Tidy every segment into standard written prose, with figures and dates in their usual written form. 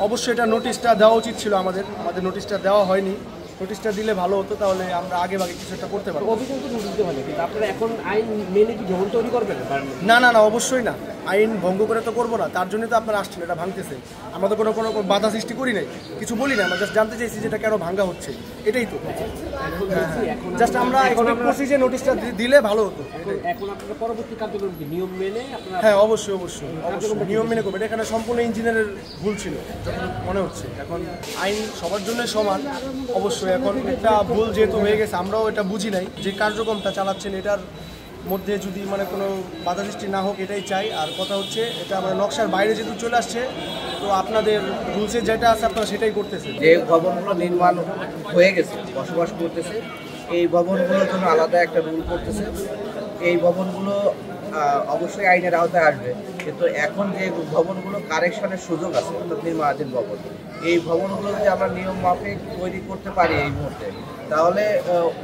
অবশ্যই এটা নোটিশটা দেওয়া উচিত ছিল, আমাদের নোটিশটা দেওয়া হয়নি। নোটিশটা দিলে ভালো হতো, তাহলে আমরা আগে কিছু একটা করতে পারবো। অভিযোগ তো নোটিশ দেওয়া হয়, কিন্তু আপনারা এখন আইন মেনে কি ভবন তৈরি করবেন? না, অবশ্যই না, আইন ভঙ্গ করে তো করবো না, তার জন্যই তো আপনারা আসছেন, এটা ভাঙতেছে। আমরা তো কোনো বাধা সৃষ্টি করি নাই, কিছু বলি না, আমরা জাস্ট জানতে চাইছি যে এটা কেন ভাঙা হচ্ছে, এটাই তো। জাস্ট আমরা এক্সপেক্ট করছি যে নোটিশটা দিলে ভালো হতো। এখন আপনারা পরবর্তী কার্যক্রম কি নিয়ম মেনে আপনারা? হ্যাঁ, অবশ্যই নিয়ম মেনে করবেন। এখানে সম্পূর্ণ ইঞ্জিনিয়ারের ভুল ছিল যখন মনে হচ্ছে। এখন আইন সবার জন্য সমান, অবশ্যই এখন একটা ভুল যেহেতু হয়ে গেছে, আমরাও এটা বুঝি নাই যে কার্যক্রমটা চালাচ্ছেন এটার মধ্যে যদি কোনো বাধা সৃষ্টি না হোক, এটাই চাই। আর কথা হচ্ছে এটা নকশার বাইরে যেহেতু চলে আসছে, তো আপনাদের রুলসে যেটা আছে আপনারা সেটাই করতেছেন। যে ভবনগুলো নির্মাণ হয়ে গেছে, বসবাস করতেছে, এই ভবনগুলোর জন্য আলাদা একটা রুল করতেছে। এই ভবনগুলো অবশ্যই আইনের আওতায় আসবে, কিন্তু এখন যে ভবনগুলো কারেকশনের সুযোগ আছে, অর্থাৎ নির্মাণাধীন ভবন, এই ভবনগুলো যদি আমরা নিয়ম মাফিক তৈরি করতে পারি এই মুহূর্তে, তাহলে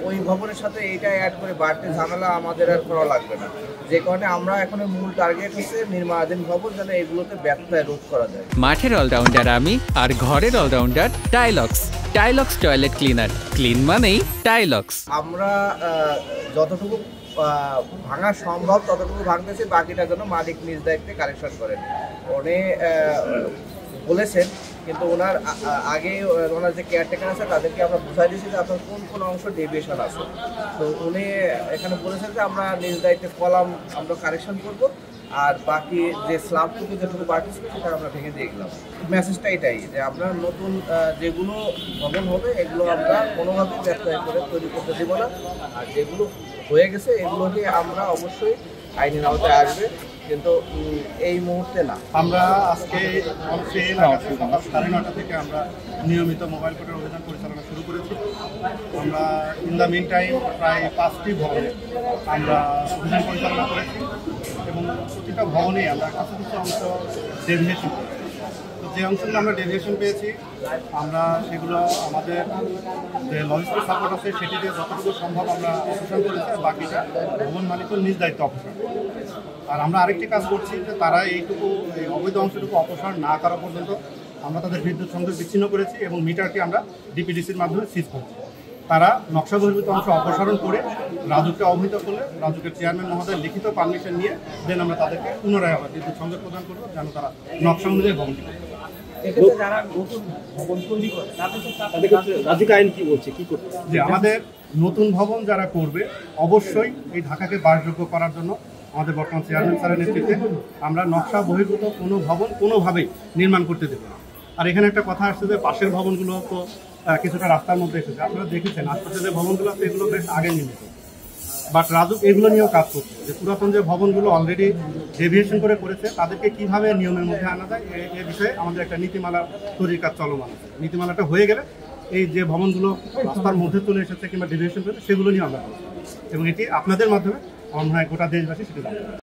ওই ভবনের সাথে এইটা অ্যাড করে বাড়তি ঝামেলা আমাদের আর করা লাগবে না। যে কারণে আমরা এখন মূল টার্গেট হচ্ছে নির্মাণাধীন ভবন যেন এগুলোতে ব্যত্যয় রোধ করা যায়। মাঠের অলরাউন্ডার আমি, আর ঘরের all rounder Tilex. Tilex toilet cleaner, clean মানেই টাইলক্স। আমরা যতটুকু ভাঙা সম্ভব ততটুকু ভাঙতেছি, বাকিটা যেন মালিক নিজ দায়িত্বে কারেকশন করেন। উনি বলেছেন, কিন্তু ওনার আগে ওনার যে কেয়ারটেকার আছে তাদেরকে আমরা বুঝাই দিয়েছি যে আপনার কোন অংশ ডেভিয়েশন আছে। তো উনি এখানে বলেছেন যে আমরা নিজ দায়িত্বে কলাম আমরা কারেকশন করব, আর বাকি যে স্ল্যাবটুকু যেটুকু বাকি ছিল সেটা আমরা ভেঙে দিয়ে গেলাম। মেসেজটা এটাই যে আমরা নতুন যেগুলো ভবন হবে এগুলো আমরা কোনোভাবেই ব্যবসায় করে তৈরি করতে দেব না, আর যেগুলো হয়ে গেছে এগুলোকে আমরা অবশ্যই আইনের আওতায় আসবে, কিন্তু এই মুহূর্তে না। আমরা আজকে সকাল 9:30 থেকে আমরা নিয়মিত মোবাইল কোর্টের অভিযান পরিচালনা শুরু করেছি। আমরা ইন দ্য মিন টাইম প্রায় 5টি ভবনে আমরা অভিযান পরিচালনা করেছি, এবং প্রতিটা ভবনেই আমরা কিছু অংশ ডেভিয়েশন করেছি। তো যে অংশগুলো আমরা ডেভিয়েশন পেয়েছি, আমরা সেগুলো আমাদের যে লজিস্টিক সাপোর্ট আছে সেটিতে যতটুকু সম্ভব আমরা অপসারণ করেছি, আর বাকিটা ভবন মালিকের নিজ দায়িত্ব অপসারণ। আর আমরা আরেকটি কাজ করছি যে তারা এই অবৈধ অংশটুকু অপসারণ না করা পর্যন্ত আমরা তাদের বিদ্যুৎ সংযোগ বিচ্ছিন্ন করেছি, এবং মিটারটি আমরা ডিপিডিসির মাধ্যমে সিজ করছি। তারা নকশা বহির্ভূত অংশ অপসারণ করে রাজুককে অবহিত করলে রাজুকের চেয়ারম্যান মহোদয় লিখিত পারমিশন নিয়ে দেন আমরা তাদেরকে পুনরায় আবার বিদ্যুৎ সংযোগ প্রদান করবো, যেন তারা নকশা অনুযায়ী ভবনটি করে। যে আমাদের নতুন ভবন যারা করবে অবশ্যই এই ঢাকাকে বাসযোগ্য করার জন্য আমাদের বর্তমান চেয়ারম্যান স্যারের নেতৃত্বে আমরা নকশা বহির্ভূত কোনো ভবন কোনোভাবেই নির্মাণ করতে দেবো না। আর এখানে একটা কথা আসছে যে পাশের ভবনগুলো তো কিছুটা রাস্তার মধ্যে এসেছে, আপনারা দেখেছেন আশপাশে যে ভবনগুলো আছে এগুলো বেশ আগে নির্মিত, বাট রাজুক এগুলো নিয়েও কাজ করছে যে পুরাতন যে ভবনগুলো অলরেডি ডেভিয়েশন করেছে তাদেরকে কিভাবে নিয়মের মধ্যে আনা যায় এ বিষয়ে আমাদের একটা নীতিমালা তৈরির কাজ চলমান আছে। নীতিমালাটা হয়ে গেলে এই যে ভবনগুলো রাস্তার মধ্যে চলে এসেছে কিংবা ডেভিয়েশন করেছে সেগুলো নিয়ে আমরা করবো, এবং এটি আপনাদের মাধ্যমে আমার মনে হয় গোটা দেশবাসী সেটা জানবে।